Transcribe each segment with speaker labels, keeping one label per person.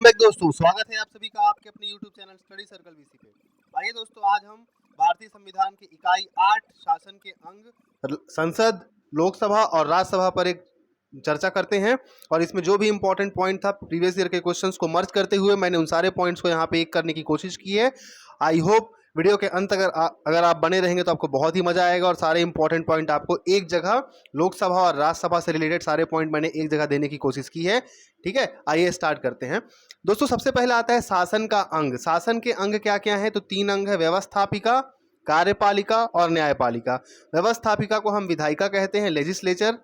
Speaker 1: दोस्तों स्वागत है आप सभी का आपके अपने YouTube channel study circle VC पे। आइए दोस्तों, आज हम भारतीय संविधान की इकाई 8 शासन के अंग संसद, लोकसभा और राज्यसभा पर एक चर्चा करते हैं। और इसमें जो भी इंपॉर्टेंट पॉइंट था प्रीवियस ईयर के क्वेश्चंस को मर्ज करते हुए मैंने उन सारे पॉइंट्स को यहाँ पे एक करने की कोशिश की है। आई होप वीडियो के अंत अगर आप बने रहेंगे तो आपको बहुत ही मजा आएगा और सारे इंपॉर्टेंट पॉइंट आपको एक जगह, लोकसभा और राज्यसभा से रिलेटेड सारे पॉइंट मैंने एक जगह देने की कोशिश की है। ठीक है, आइए स्टार्ट करते हैं दोस्तों। सबसे पहले आता है शासन का अंग। शासन के अंग क्या क्या है? तो 3 अंग है, व्यवस्थापिका, कार्यपालिका और न्यायपालिका। व्यवस्थापिका को हम विधायिका कहते हैं, लेजिस्लेचर।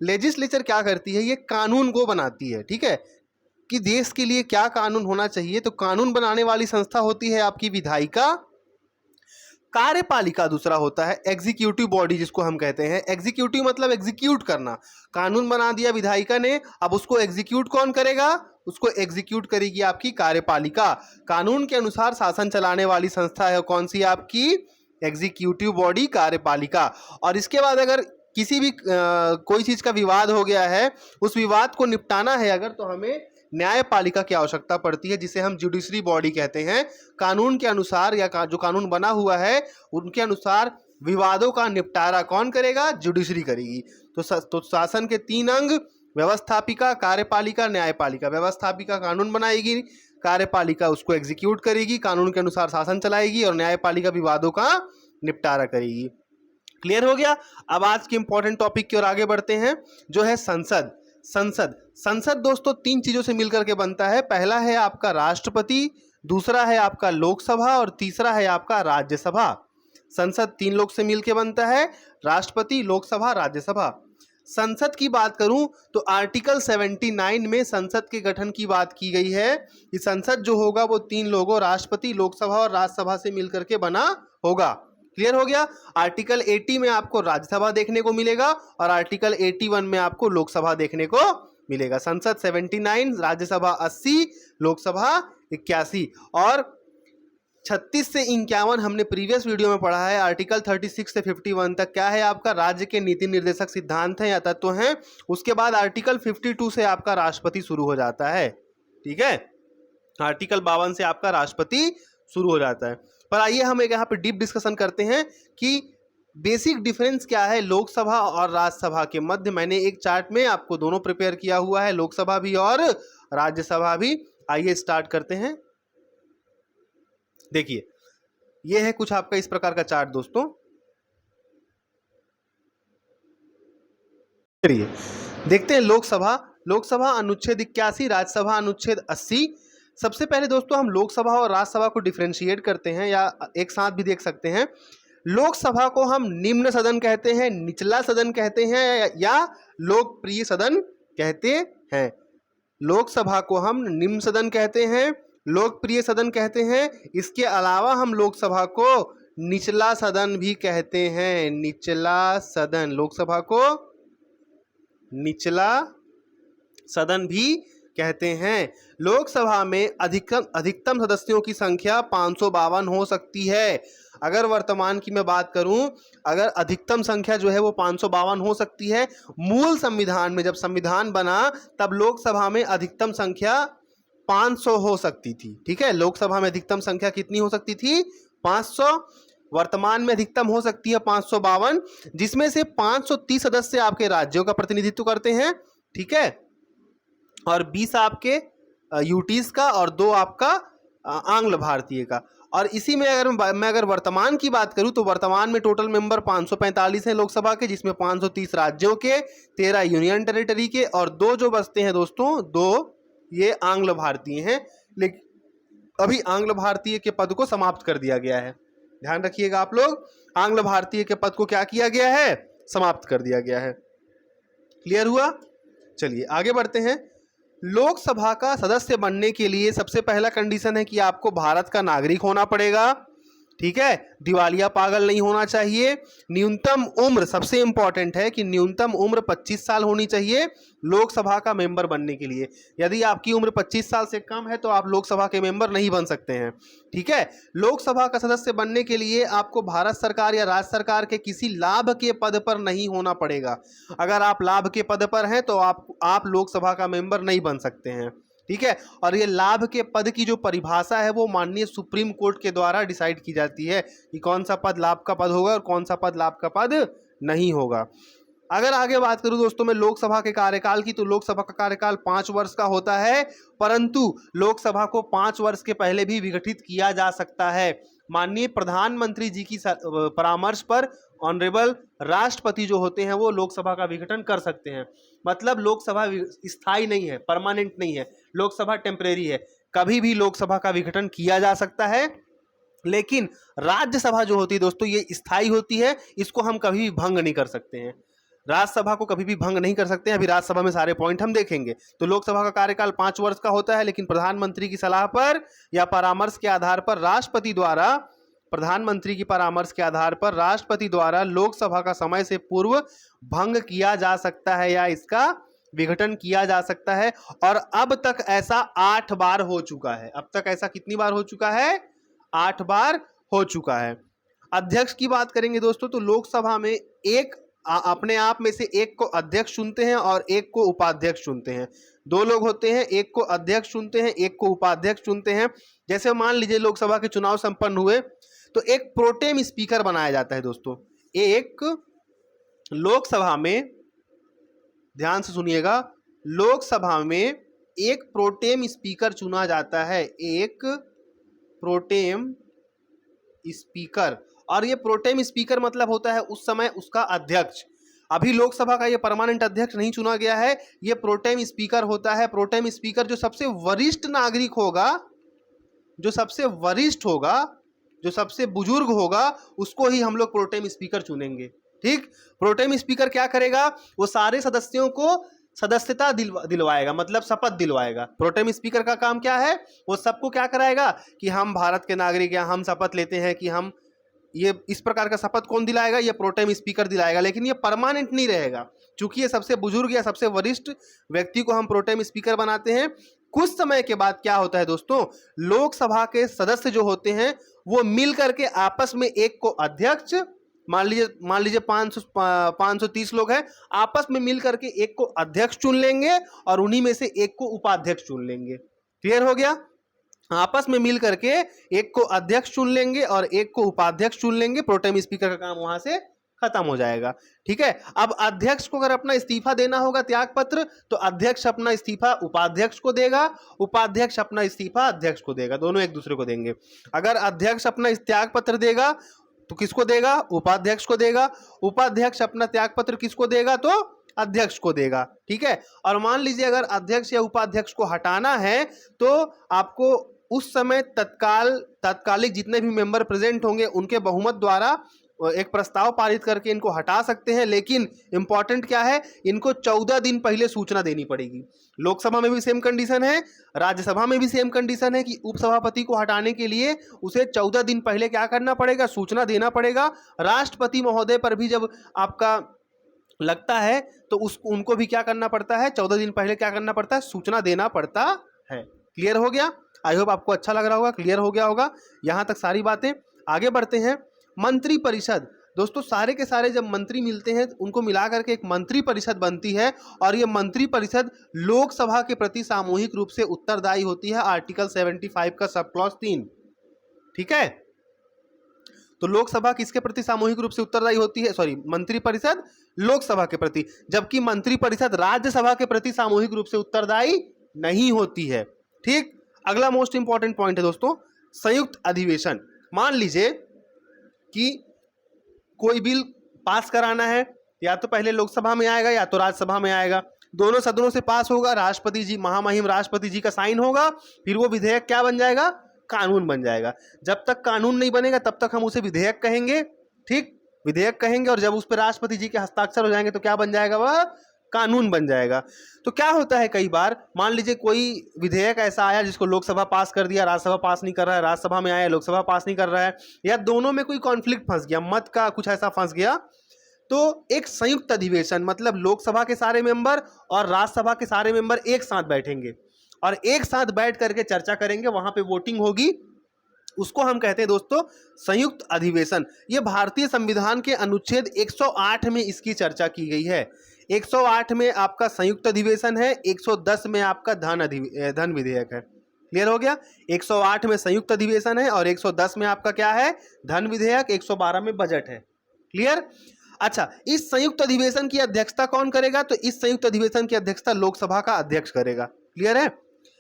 Speaker 1: लेजिस्लेचर क्या करती है? ये कानून को बनाती है। ठीक है, कि देश के लिए क्या कानून होना चाहिए, तो कानून बनाने वाली संस्था होती है आपकी विधायिका। कार्यपालिका दूसरा होता है एग्जीक्यूटिव बॉडी, जिसको हम कहते हैं। एग्जीक्यूटिव मतलब एग्जीक्यूट करना। कानून बना दिया विधायिका ने, अब उसको एग्जीक्यूट कौन करेगा? उसको एग्जीक्यूट करेगी आपकी कार्यपालिका। कानून के अनुसार शासन चलाने वाली संस्था है कौन सी? आपकी एग्जीक्यूटिव बॉडी, कार्यपालिका। और इसके बाद अगर किसी भी कोई चीज का विवाद हो गया है, उस विवाद को निपटाना है अगर, तो हमें न्यायपालिका की आवश्यकता पड़ती है, जिसे हम जुडिशरी बॉडी कहते हैं। कानून के अनुसार या जो कानून बना हुआ है उनके अनुसार विवादों का निपटारा कौन करेगा? जुडिशरी करेगी। तो शासन के 3 अंग, व्यवस्थापिका, कार्यपालिका, न्यायपालिका। व्यवस्थापिका कानून बनाएगी, कार्यपालिका उसको एग्जीक्यूट करेगी, कानून के अनुसार शासन चलाएगी, और न्यायपालिका विवादों का निपटारा करेगी। क्लियर हो गया? अब आज के इंपॉर्टेंट टॉपिक की ओर आगे बढ़ते हैं, जो है संसद। संसद दोस्तों 3 चीजों से मिलकर के बनता है। पहला है आपका राष्ट्रपति, दूसरा है आपका लोकसभा और तीसरा है आपका राज्यसभा। संसद 3 लोग से मिलकर बनता है, राष्ट्रपति, लोकसभा, राज्यसभा। संसद की बात करूं तो आर्टिकल 79 में संसद के गठन की बात की गई है कि संसद जो होगा वो 3 लोगों, राष्ट्रपति, लोकसभा और राज्यसभा से मिलकर के बना होगा। क्लियर हो गया? आर्टिकल 80 में आपको राज्यसभा देखने को मिलेगा और आर्टिकल 81 में आपको लोकसभा देखने को मिलेगा। संसद 79, राज्यसभा 80, लोकसभा 81। और 36 से 51 हमने प्रीवियस वीडियो में पढ़ा है। आर्टिकल 36 से 51 तक क्या है? आपका राज्य के नीति निर्देशक सिद्धांत हैं या तत्व हैं। उसके बाद आर्टिकल 52 से आपका राष्ट्रपति शुरू हो जाता है। ठीक है, आर्टिकल 52 से आपका राष्ट्रपति शुरू हो जाता है। पर आइए हम एक यहाँ पे डीप डिस्कशन करते हैं कि बेसिक डिफरेंस क्या है लोकसभा और राज्यसभा के मध्य। मैंने एक चार्ट में आपको दोनों प्रिपेयर किया हुआ है, लोकसभा भी और राज्यसभा भी। आइए स्टार्ट करते हैं। देखिए, यह है कुछ आपका इस प्रकार का चार्ट दोस्तों। चलिए देखते हैं लोकसभा अनुच्छेद 81, राज्यसभा अनुच्छेद 80। सबसे पहले दोस्तों हम लोकसभा और राज्यसभा को डिफरेंशिएट करते हैं, या एक साथ भी देख सकते हैं। लोकसभा को हम निम्न सदन कहते हैं, निचला सदन कहते हैं, या लोकप्रिय सदन कहते हैं। लोकसभा को हम निम्न सदन कहते हैं, लोकप्रिय सदन कहते हैं। इसके अलावा हम लोकसभा को निचला सदन भी कहते हैं। निचला सदन, लोकसभा को निचला सदन भी कहते हैं। लोकसभा में अधिकतम सदस्यों की संख्या 552 हो सकती है। अगर वर्तमान की मैं बात करूं, अगर अधिकतम संख्या जो है वो 552 हो सकती है। मूल संविधान में जब संविधान बना तब लोकसभा में अधिकतम संख्या 500 हो सकती थी। ठीक है, लोकसभा में अधिकतम संख्या कितनी हो सकती थी? 500। वर्तमान में अधिकतम हो सकती है 552, जिसमें से 530 सदस्य आपके राज्यों का प्रतिनिधित्व करते हैं। ठीक है, और 20 आपके यूटीज का और 2 आपका आंग्ल भारतीय का। और इसी में अगर वर्तमान की बात करूं तो वर्तमान में टोटल मेंबर 545 हैं लोकसभा के, जिसमें 530 राज्यों के, 13 यूनियन टेरिटरी के और 2 जो बचते हैं दोस्तों, 2 ये आंग्ल भारतीय हैं। लेकिन अभी आंग्ल भारतीय के पद को समाप्त कर दिया गया है। ध्यान रखिएगा आप लोग, आंग्ल भारतीय के पद को क्या किया गया है? समाप्त कर दिया गया है। क्लियर हुआ? चलिए आगे बढ़ते हैं। लोकसभा का सदस्य बनने के लिए सबसे पहला कंडीशन है कि आपको भारत का नागरिक होना पड़ेगा। ठीक है, दिवालिया पागल नहीं होना चाहिए। न्यूनतम उम्र, सबसे इंपॉर्टेंट है कि न्यूनतम उम्र 25 साल होनी चाहिए लोकसभा का मेंबर बनने के लिए। यदि आपकी उम्र 25 साल से कम है तो आप लोकसभा के मेंबर नहीं बन सकते हैं। ठीक है, लोकसभा का सदस्य बनने के लिए आपको भारत सरकार या राज्य सरकार के किसी लाभ के पद पर नहीं होना पड़ेगा। अगर आप लाभ के पद पर हैं तो आप लोकसभा का मेंबर नहीं बन सकते हैं। ठीक है। और ये लाभ के पद की जो परिभाषा है वो माननीय सुप्रीम कोर्ट के द्वारा डिसाइड की जाती है कि कौन सा पद लाभ का पद होगा और कौन सा पद लाभ का पद नहीं होगा। अगर आगे बात करूं दोस्तों मैं लोकसभा के कार्यकाल की, तो लोकसभा का कार्यकाल 5 वर्ष का होता है, परंतु लोकसभा को 5 वर्ष के पहले भी विघटित किया जा सकता है। माननीय प्रधानमंत्री जी की परामर्श पर ऑनरेबल राष्ट्रपति जो होते हैं वो लोकसभा का विघटन कर सकते हैं। मतलब लोकसभा स्थायी नहीं है, परमानेंट नहीं है, लोकसभा टेम्परेरी है, कभी भी लोकसभा का विघटन किया जा सकता है। लेकिन राज्यसभा जो होती है दोस्तों ये स्थायी होती है, इसको हम कभी भी भंग नहीं कर सकते हैं, राज्यसभा को कभी भी भंग नहीं कर सकते हैं। अभी राज्यसभा में सारे पॉइंट हम देखेंगे। तो लोकसभा का कार्यकाल 5 वर्ष का होता है, लेकिन प्रधानमंत्री की सलाह पर या परामर्श के आधार पर राष्ट्रपति द्वारा, प्रधानमंत्री की परामर्श के आधार पर राष्ट्रपति द्वारा लोकसभा का समय से पूर्व भंग किया जा सकता है या इसका विघटन किया जा सकता है। और अब तक ऐसा 8 बार हो चुका है। अब तक ऐसा कितनी बार हो चुका है? 8 बार हो चुका है। अध्यक्ष की बात करेंगे दोस्तों तो लोकसभा में एक अपने आप में से एक को अध्यक्ष चुनते हैं और एक को उपाध्यक्ष चुनते हैं। 2 लोग होते हैं, एक को अध्यक्ष चुनते हैं, एक को उपाध्यक्ष चुनते हैं। जैसे मान लीजिए लोकसभा के चुनाव संपन्न हुए तो एक प्रोटेम स्पीकर बनाया जाता है दोस्तों। एक लोकसभा में, ध्यान से सुनिएगा, लोकसभा में एक प्रोटेम स्पीकर चुना जाता है, एक प्रोटेम स्पीकर। और ये प्रोटेम स्पीकर मतलब होता है उस समय उसका अध्यक्ष। अभी लोकसभा का ये परमानेंट अध्यक्ष नहीं चुना गया है, ये प्रोटेम स्पीकर होता है। प्रोटेम स्पीकर जो सबसे वरिष्ठ नागरिक होगा, जो सबसे वरिष्ठ होगा, जो सबसे बुजुर्ग होगा, उसको ही हम लोग प्रोटेम स्पीकर चुनेंगे। ठीक, प्रोटेम स्पीकर क्या करेगा? वो सारे सदस्यों को सदस्यता दिलवाएगा, मतलब शपथ दिलवाएगा। प्रोटेम स्पीकर का काम क्या है? वो सबको क्या कराएगा कि हम भारत के नागरिक हैं, हम शपथ लेते हैं कि हम ये इस प्रकार का शपथ कौन दिलाएगा? ये प्रोटेम स्पीकर दिलाएगा। लेकिन ये परमानेंट नहीं रहेगा, क्योंकि ये सबसे बुजुर्ग या सबसे वरिष्ठ व्यक्ति को हम प्रोटेम स्पीकर बनाते हैं। कुछ समय के बाद क्या होता है दोस्तों, लोकसभा के सदस्य जो होते हैं वो मिल करके आपस में एक को अध्यक्ष, मान लीजिए 530 लोग हैं, आपस में मिल करके एक को अध्यक्ष चुन लेंगे और उन्हीं में से एक को उपाध्यक्ष चुन लेंगे। क्लियर हो गया? आपस में मिल करके एक को अध्यक्ष चुन लेंगे और एक को उपाध्यक्ष चुन लेंगे। प्रोटेम स्पीकर का काम वहां से खत्म हो जाएगा। ठीक है। अब अध्यक्ष को अगर अपना इस्तीफा देना होगा, त्याग पत्र, तो अध्यक्ष अपना इस्तीफा उपाध्यक्ष को देगा, उपाध्यक्ष अपना इस्तीफा अध्यक्ष को देगा, दोनों एक दूसरे को देंगे। अगर अध्यक्ष अपना त्याग पत्र देगा तो किसको देगा? उपाध्यक्ष को देगा। उपाध्यक्ष अपना त्याग पत्र किसको देगा? तो अध्यक्ष को देगा। ठीक है। और मान लीजिए अगर अध्यक्ष या उपाध्यक्ष को हटाना है तो आपको उस समय तत्कालिक जितने भी मेंबर प्रेजेंट होंगे उनके बहुमत द्वारा एक प्रस्ताव पारित करके इनको हटा सकते हैं। लेकिन इंपॉर्टेंट क्या है, इनको 14 दिन पहले सूचना देनी पड़ेगी। लोकसभा में भी सेम कंडीशन है, राज्यसभा में भी सेम कंडीशन है कि उपसभापति को हटाने के लिए उसे 14 दिन पहले क्या करना पड़ेगा? सूचना देना पड़ेगा। राष्ट्रपति महोदय पर भी जब आपका लगता है तो उनको भी क्या करना पड़ता है? 14 दिन पहले क्या करना पड़ता है? सूचना देना पड़ता है। क्लियर हो गया? आई होप आपको अच्छा लग रहा होगा, क्लियर हो गया होगा यहाँ तक सारी बातें। आगे बढ़ते हैं। मंत्री परिषद दोस्तों, सारे के सारे जब मंत्री मिलते हैं उनको मिला करके एक मंत्री परिषद बनती है और ये मंत्री परिषद लोकसभा के प्रति सामूहिक रूप से उत्तरदायी होती है। आर्टिकल 75 का सब क्लॉज 3। ठीक है। तो लोकसभा किसके प्रति सामूहिक रूप से उत्तरदायी होती है? सॉरी, मंत्री परिषद लोकसभा के प्रति, जबकि मंत्री परिषद राज्यसभा के प्रति सामूहिक रूप से उत्तरदायी नहीं होती है। ठीक। अगला मोस्ट इंपॉर्टेंट पॉइंट है दोस्तों, संयुक्त अधिवेशन। मान लीजिए कि कोई बिल पास कराना है, या तो पहले लोकसभा में आएगा या तो राज्यसभा में आएगा, दोनों सदनों से पास होगा, राष्ट्रपति जी, महामहिम राष्ट्रपति जी का साइन होगा, फिर वो विधेयक क्या बन जाएगा? कानून बन जाएगा। जब तक कानून नहीं बनेगा तब तक हम उसे विधेयक कहेंगे। ठीक, विधेयक कहेंगे, और जब उस पर राष्ट्रपति जी के हस्ताक्षर हो जाएंगे तो क्या बन जाएगा? वह कानून बन जाएगा। तो क्या होता है, कई बार मान लीजिए कोई विधेयक ऐसा आया जिसको लोकसभा पास कर दिया, राज्यसभा पास नहीं कर रहा है, राज्यसभा में आया लोकसभा पास नहीं कर रहा है, या दोनों में कोई कॉन्फ्लिक्ट फंस गया, मत का कुछ ऐसा फंस गया, तो एक संयुक्त अधिवेशन, मतलब लोकसभा के सारे मेंबर और राज्यसभा के सारे मेंबर एक साथ बैठेंगे और एक साथ बैठ करके चर्चा करेंगे, वहां पे वोटिंग होगी, उसको हम कहते हैं दोस्तों संयुक्त अधिवेशन। ये भारतीय संविधान के अनुच्छेद 108 में इसकी चर्चा की गई है। 108 में आपका संयुक्त अधिवेशन है, 110 में आपका धन विधेयक है। क्लियर हो गया? 108 में संयुक्त अधिवेशन है और 110 में आपका क्या है? धन विधेयक, 112 में बजट है। क्लियर? अच्छा, इस संयुक्त अधिवेशन की अध्यक्षता कौन करेगा? तो इस संयुक्त अधिवेशन की अध्यक्षता लोकसभा का अध्यक्ष करेगा। क्लियर है?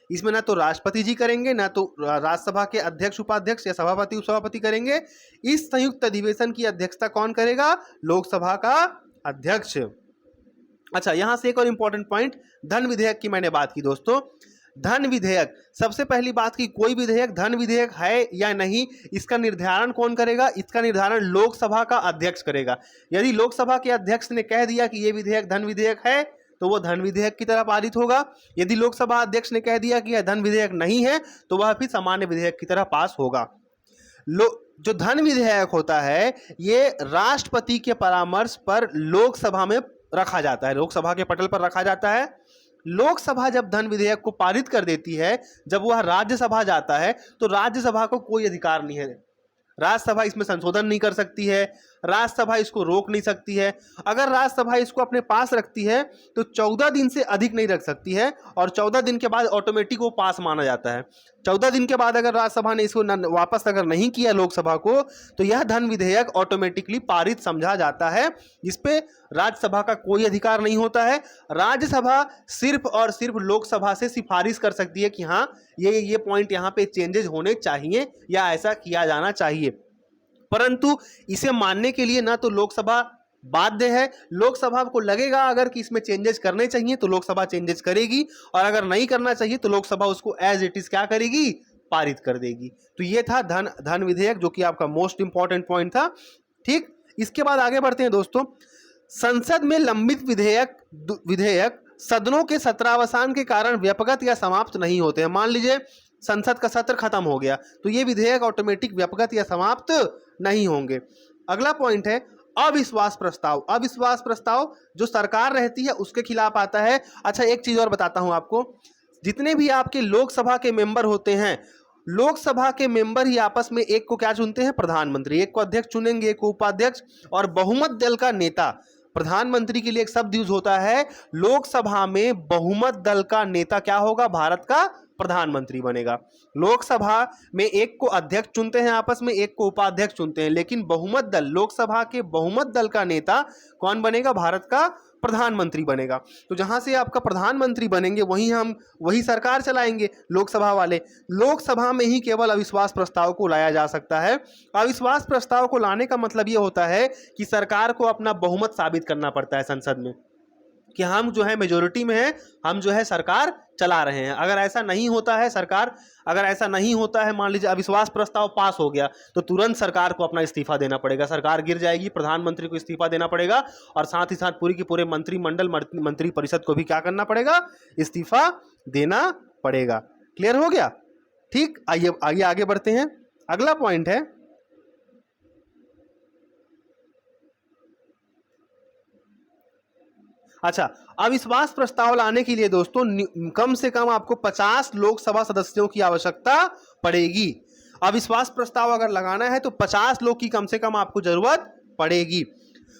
Speaker 1: इसमें ना तो राष्ट्रपति जी करेंगे, ना तो राज्यसभा के अध्यक्ष उपाध्यक्ष या सभापति उपसभापति करेंगे। इस संयुक्त अधिवेशन की अध्यक्षता कौन करेगा? लोकसभा का अध्यक्ष। अच्छा, यहां से एक और इंपॉर्टेंट पॉइंट, धन विधेयक की मैंने बात की दोस्तों। धन विधेयक, सबसे पहली बात की कोई विधेयक धन विधेयक है या नहीं, इसका निर्धारण कौन करेगा? इसका निर्धारण लोकसभा का अध्यक्ष करेगा। यदि लोकसभा के अध्यक्ष ने कह दिया कि यह विधेयक धन विधेयक है तो वह धन विधेयक की तरह पारित होगा। यदि लोकसभा अध्यक्ष ने कह दिया कि यह धन विधेयक नहीं है तो वह फिर सामान्य विधेयक की तरह पास होगा। जो धन विधेयक होता है ये राष्ट्रपति के परामर्श पर लोकसभा में रखा जाता है, लोकसभा के पटल पर रखा जाता है। लोकसभा जब धन विधेयक को पारित कर देती है, जब वह राज्यसभा जाता है तो राज्यसभा को कोई अधिकार नहीं है। राज्यसभा इसमें संशोधन नहीं कर सकती है, राज्यसभा इसको रोक नहीं सकती है। अगर राज्यसभा इसको अपने पास रखती है तो 14 दिन से अधिक नहीं रख सकती है और 14 दिन के बाद ऑटोमेटिक वो पास माना जाता है। 14 दिन के बाद अगर राज्यसभा ने इसको वापस अगर नहीं किया लोकसभा को तो यह धन विधेयक ऑटोमेटिकली पारित समझा जाता है। इस पे राज्यसभा का कोई अधिकार नहीं होता है। राज्यसभा सिर्फ और सिर्फ लोकसभा से सिफारिश कर सकती है कि हाँ ये पॉइंट यहाँ पे चेंजेस होने चाहिए या ऐसा किया जाना चाहिए, परंतु इसे मानने के लिए ना तो लोकसभा बाध्य है। लोकसभा को लगेगा अगर कि इसमें चेंजेस करने चाहिए तो लोकसभा चेंजेस करेगी और अगर नहीं करना चाहिए तो लोकसभा उसको एज इट इज क्या करेगी? पारित कर देगी। तो ये था धन विधेयक, जो कि आपका मोस्ट इंपॉर्टेंट पॉइंट था। ठीक, इसके बाद आगे बढ़ते हैं दोस्तों। संसद में लंबित विधेयक सदनों के सत्रावसान के कारण व्यपगत या समाप्त नहीं होते हैं। मान लीजिए संसद का सत्र खत्म हो गया तो ये विधेयक ऑटोमेटिक व्यपगत या समाप्त नहीं होंगे। अगला पॉइंट है अविश्वास प्रस्ताव। अविश्वास प्रस्ताव जो सरकार रहती है उसके खिलाफ आता है। अच्छा, एक चीज और बताता हूं आपको, जितने भी आपके लोकसभा के मेंबर होते हैं, लोकसभा के मेंबर ही आपस में एक को क्या चुनते हैं? प्रधानमंत्री। एक को अध्यक्ष चुनेंगे, एक को उपाध्यक्ष, और बहुमत दल का नेता। प्रधानमंत्री के लिए एक शब्द यूज होता है, लोकसभा में बहुमत दल का नेता क्या होगा? भारत का प्रधानमंत्री बनेगा। लोकसभा में एक को अध्यक्ष चुनते हैं आपस में, एक को उपाध्यक्ष चुनते हैं, लेकिन बहुमत दल, लोकसभा के बहुमत दल का नेता कौन बनेगा? भारत का प्रधानमंत्री बनेगा। तो जहां से आपका प्रधानमंत्री बनेंगे वही सरकार चलाएंगे लोकसभा वाले। लोकसभा में ही केवल अविश्वास प्रस्ताव को लाया जा सकता है। अविश्वास प्रस्ताव को लाने का मतलब ये होता है कि सरकार को अपना बहुमत साबित करना पड़ता है संसद में कि हम जो है मेजोरिटी में है, हम जो है सरकार चला रहे हैं। अगर ऐसा नहीं होता है, मान लीजिए अविश्वास प्रस्ताव पास हो गया तो तुरंत सरकार को अपना इस्तीफा देना पड़ेगा, सरकार गिर जाएगी, प्रधानमंत्री को इस्तीफा देना पड़ेगा और साथ ही साथ पूरी की पूरे मंत्रिमंडल, मंत्रिपरिषद को भी क्या करना पड़ेगा? इस्तीफा देना पड़ेगा। क्लियर हो गया? ठीक, आइए आगे बढ़ते हैं। अगला पॉइंट है अच्छा, अविश्वास प्रस्ताव लाने के लिए दोस्तों कम से कम आपको 50 लोकसभा सदस्यों की आवश्यकता पड़ेगी। अविश्वास प्रस्ताव अगर लगाना है तो 50 लोग की कम से कम आपको जरूरत पड़ेगी।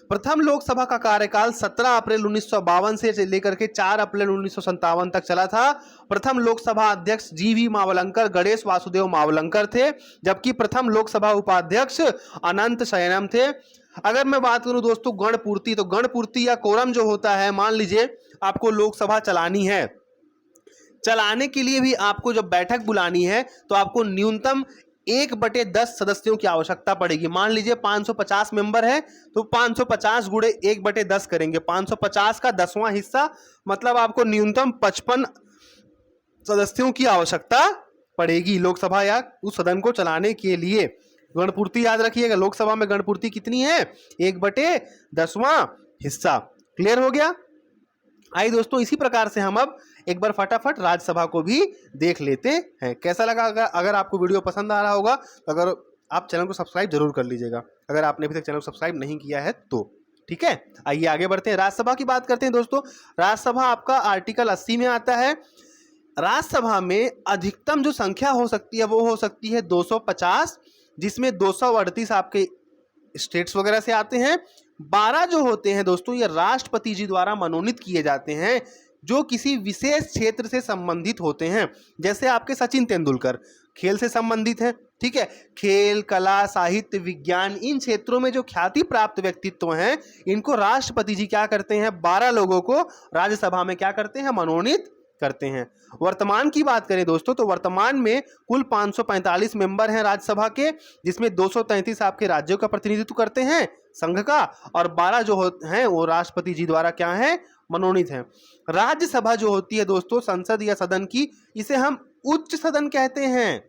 Speaker 1: प्रथम लोकसभा का कार्यकाल 17 अप्रैल 1952 से लेकर के 4 अप्रैल 1957 तक चला था। प्रथम लोकसभा अध्यक्ष GV मावलंकर, गणेश वासुदेव मावलंकर थे, जबकि प्रथम लोकसभा उपाध्यक्ष अनंत शयनम थे। अगर मैं बात करूं दोस्तों गणपूर्ति, तो गणपूर्ति या कोरम जो होता है, मान लीजिए आपको लोकसभा चलानी है, चलाने के लिए भी आपको जब बैठक बुलानी है तो आपको न्यूनतम 1/10 सदस्यों की आवश्यकता पड़ेगी। मान लीजिए 550 मेंबर है तो 550 गुणे 1/10 करेंगे, 550 का 10वां हिस्सा, मतलब आपको न्यूनतम 55 सदस्यों की आवश्यकता पड़ेगी लोकसभा या उस सदन को चलाने के लिए। गणपूर्ति याद रखिएगा, लोकसभा में गणपूर्ति कितनी है? 1/10वां हिस्सा। क्लियर हो गया? आइए दोस्तों, इसी प्रकार से हम अब एक बार फटाफट राज्यसभा को भी देख लेते हैं। कैसा लगा? अगर आपको वीडियो पसंद आ रहा होगा तो अगर आप चैनल को सब्सक्राइब जरूर कर लीजिएगा, अगर आपने अभी तक चैनल को सब्सक्राइब नहीं किया है तो। ठीक है, आइए आगे बढ़ते हैं। राज्यसभा की बात करते हैं दोस्तों। राज्यसभा आपका आर्टिकल 80 में आता है। राज्यसभा में अधिकतम जो संख्या हो सकती है वो हो सकती है 250, जिसमें 238 आपके स्टेट्स वगैरह से आते हैं, 12 जो होते हैं दोस्तों ये राष्ट्रपति जी द्वारा मनोनीत किए जाते हैं, जो किसी विशेष क्षेत्र से संबंधित होते हैं। जैसे आपके सचिन तेंदुलकर खेल से संबंधित हैं, ठीक है। खेल, कला, साहित्य, विज्ञान, इन क्षेत्रों में जो ख्याति प्राप्त व्यक्तित्व हैं, इनको राष्ट्रपति जी क्या करते हैं, 12 लोगों को राज्यसभा में क्या करते हैं, मनोनीत करते हैं। वर्तमान की बात करें दोस्तों तो वर्तमान में कुल 545 मेंबर हैं राज्यसभा के, जिसमें 233 आपके राज्यों का प्रतिनिधित्व करते हैं संघ का, और 12 जो हैं वो राष्ट्रपति जी द्वारा क्या हैं, मनोनीत हैं। राज्यसभा जो होती है दोस्तों संसद या सदन की, इसे हम उच्च सदन कहते हैं,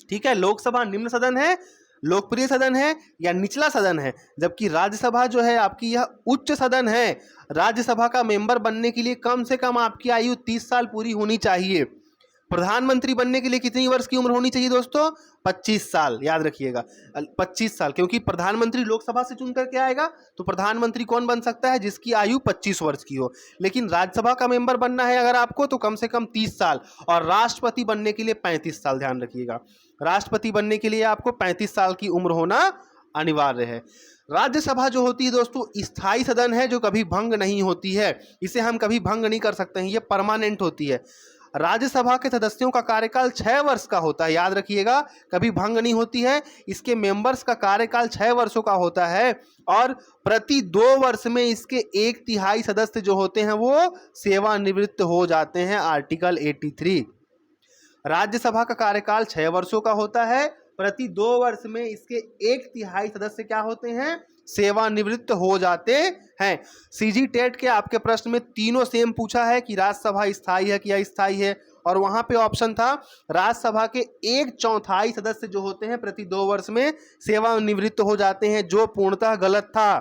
Speaker 1: ठीक है। लोकसभा निम्न सदन है, लोकप्रिय सदन है या निचला सदन है, जबकि राज्यसभा जो है आपकी यह उच्च सदन है। राज्यसभा का मेंबर बनने के लिए कम से कम आपकी आयु 30 साल पूरी होनी चाहिए। प्रधानमंत्री बनने के लिए कितनी वर्ष की उम्र होनी चाहिए दोस्तों, 25 साल, याद रखिएगा 25 साल, क्योंकि प्रधानमंत्री लोकसभा से चुन करके आएगा, तो प्रधानमंत्री कौन बन सकता है, जिसकी आयु 25 वर्ष की हो। लेकिन राज्यसभा का मेंबर बनना है अगर आपको तो कम से कम 30 साल, और राष्ट्रपति बनने के लिए 35 साल, ध्यान रखिएगा। राष्ट्रपति बनने के लिए आपको 35 साल की उम्र होना अनिवार्य है। राज्यसभा जो होती है दोस्तों स्थायी सदन है, जो कभी भंग नहीं होती है, इसे हम कभी भंग नहीं कर सकते हैं, ये परमानेंट होती है। राज्यसभा के सदस्यों का कार्यकाल 6 वर्ष का होता है, याद रखिएगा, कभी भंग नहीं होती है। इसके मेंबर्स का कार्यकाल 6 वर्षों का होता है, और प्रति 2 वर्ष में इसके 1/3 सदस्य जो होते हैं वो सेवानिवृत्त हो जाते हैं, आर्टिकल 83। राज्यसभा का कार्यकाल 6 वर्षों का होता है, प्रति 2 वर्ष में इसके 1/3 सदस्य क्या होते हैं, सेवानिवृत्त हो जाते हैं। सीजी टेट के आपके प्रश्न में तीनों सेम पूछा है कि राज्यसभा स्थायी है कि अस्थायी है, और वहां पे ऑप्शन था राज्यसभा के 1/4 सदस्य जो होते हैं प्रति 2 वर्ष में सेवानिवृत्त हो जाते हैं, जो पूर्णतः गलत था।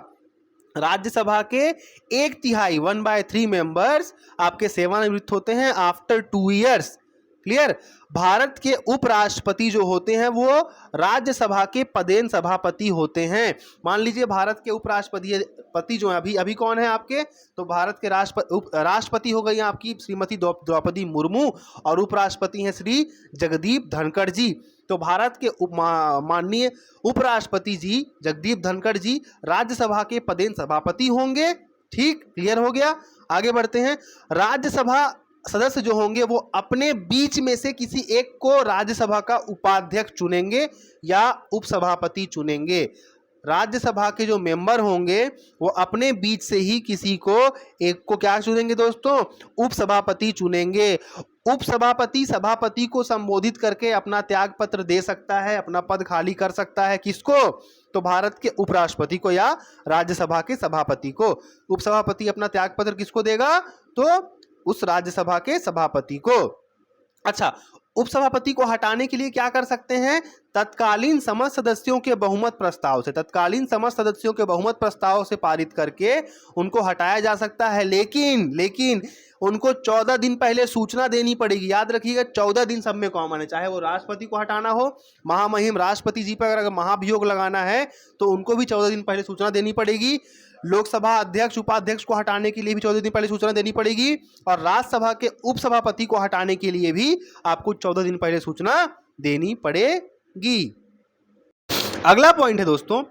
Speaker 1: राज्यसभा के 1/3 1/3 मेंबर्स आपके सेवानिवृत्त होते हैं आफ्टर 2 ईयर्स। क्लियर। भारत के उपराष्ट्रपति जो होते हैं वो राज्यसभा के पदेन सभापति होते हैं। मान लीजिए भारत के उपराष्ट्रपति जो है अभी कौन है आपके, तो भारत के राष्ट्रपति हो गई आपकी श्रीमती द्रौपदी मुर्मू, और उपराष्ट्रपति हैं श्री जगदीप धनखड़ जी। तो भारत के माननीय उपराष्ट्रपति जी जगदीप धनखड़ जी राज्यसभा के पदेन सभापति होंगे। ठीक, क्लियर हो गया। आगे बढ़ते हैं। राज्यसभा सदस्य जो होंगे वो अपने बीच में से किसी एक को राज्यसभा का उपाध्यक्ष चुनेंगे या उपसभापति चुनेंगे। राज्यसभा के जो मेंबर होंगे वो अपने बीच से ही किसी को एक को क्या चुनेंगे दोस्तों, उपसभापति चुनेंगे। उपसभापति सभापति को संबोधित करके अपना त्याग पत्र दे सकता है, अपना पद खाली कर सकता है। किसको, तो भारत के उपराष्ट्रपति को या राज्यसभा के सभापति को। उपसभापति अपना त्याग पत्र किसको देगा, तो उस राज्यसभा के सभापति को। अच्छा, उपसभापति को हटाने के लिए क्या कर सकते हैं, तत्कालीन समस्त सदस्यों के बहुमत प्रस्ताव से, तत्कालीन समस्त सदस्यों के बहुमत प्रस्ताव से पारित करके उनको हटाया जा सकता है। लेकिन उनको 14 दिन पहले सूचना देनी पड़ेगी। याद रखिएगा 14 दिन सब में कॉमन है, चाहे वो राष्ट्रपति को हटाना हो, महामहिम राष्ट्रपति जी पर अगर महाभियोग लगाना है तो उनको भी 14 दिन पहले सूचना देनी पड़ेगी। लोकसभा अध्यक्ष उपाध्यक्ष को हटाने के लिए भी 14 दिन पहले सूचना देनी पड़ेगी, और राज्यसभा के उपसभापति को हटाने के लिए भी आपको 14 दिन पहले सूचना देनी पड़ेगी। अगला पॉइंट है दोस्तों,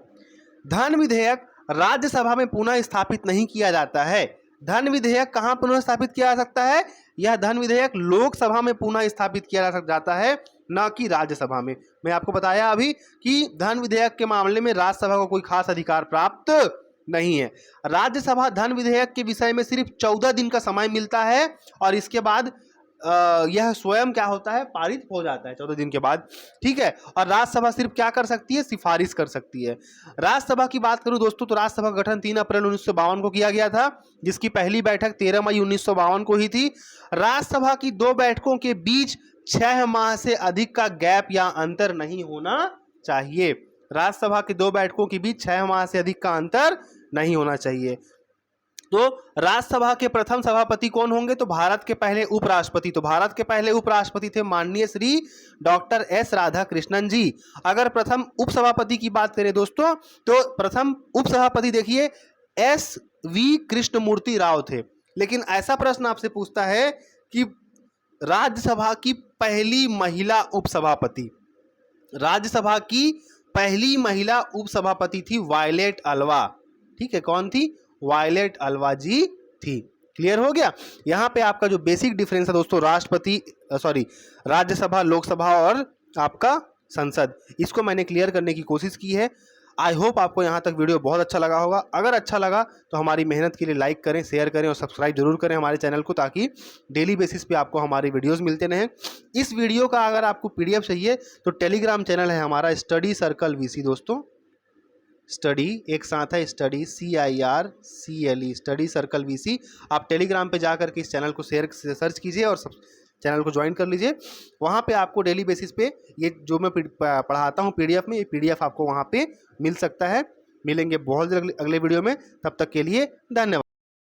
Speaker 1: धन विधेयक राज्यसभा में पुनः स्थापित नहीं किया जाता है। धन विधेयक कहां पुनः स्थापित किया जा सकता है, यह धन विधेयक लोकसभा में पुनः स्थापित किया जाता है, न कि राज्यसभा में। मैं आपको बताया अभी कि धन विधेयक के मामले में राज्यसभा को कोई खास अधिकार प्राप्त नहीं है। राज्यसभा धन विधेयक के विषय में सिर्फ 14 दिन का समय मिलता है, और इसके बाद यह स्वयं क्या होता है, पारित हो जाता है 14 दिन के बाद। ठीक है, और राज्यसभा सिर्फ क्या कर सकती है, सिफारिश कर सकती है। राज्यसभा की बात करूं दोस्तों तो राज्यसभा का गठन 3 अप्रैल 1952 को किया गया था, जिसकी पहली बैठक 13 मई 1952 को ही थी। राज्यसभा की 2 बैठकों के बीच 6 माह से अधिक का गैप या अंतर नहीं होना चाहिए। राज्यसभा की 2 बैठकों के बीच 6 माह से अधिक का अंतर नहीं होना चाहिए। तो राज्यसभा के प्रथम सभापति कौन होंगे, तो भारत के पहले उपराष्ट्रपति। तो भारत के पहले उपराष्ट्रपति थे माननीय श्री डॉक्टर एस राधाकृष्णन जी। अगर प्रथम उपसभापति की बात करें दोस्तों तो प्रथम उपसभापति देखिए एस वी कृष्णमूर्ति राव थे। लेकिन ऐसा प्रश्न आपसे पूछता है कि राज्यसभा की पहली महिला उपसभापति, राज्यसभा की पहली महिला उपसभापति थी वायलेट अल्वा। ठीक है, कौन थी? वायलेट अल्वा जी थी। क्लियर हो गया। यहाँ पे आपका जो बेसिक डिफरेंस है दोस्तों, राष्ट्रपति सॉरी राज्यसभा, लोकसभा और आपका संसद, इसको मैंने क्लियर करने की कोशिश की है। आई होप आपको यहाँ तक वीडियो बहुत अच्छा लगा होगा। अगर अच्छा लगा तो हमारी मेहनत के लिए लाइक करें, शेयर करें और सब्सक्राइब जरूर करें हमारे चैनल को, ताकि डेली बेसिस पे आपको हमारे वीडियोस मिलते रहें। इस वीडियो का अगर आपको पीडीएफ चाहिए तो टेलीग्राम चैनल है हमारा स्टडी सर्कल वीसी दोस्तों, स्टडी एक साथ है, study CIRCLE, study circle VC. आप टेलीग्राम पे जा करके इस चैनल को सर्च कीजिए और चैनल को ज्वाइन कर लीजिए। वहाँ पे आपको डेली बेसिस पे ये जो मैं पढ़ाता हूँ पीडीएफ में, ये पीडीएफ आपको वहाँ पे मिल सकता है। मिलेंगे बहुत जल्द अगले वीडियो में, तब तक के लिए धन्यवाद।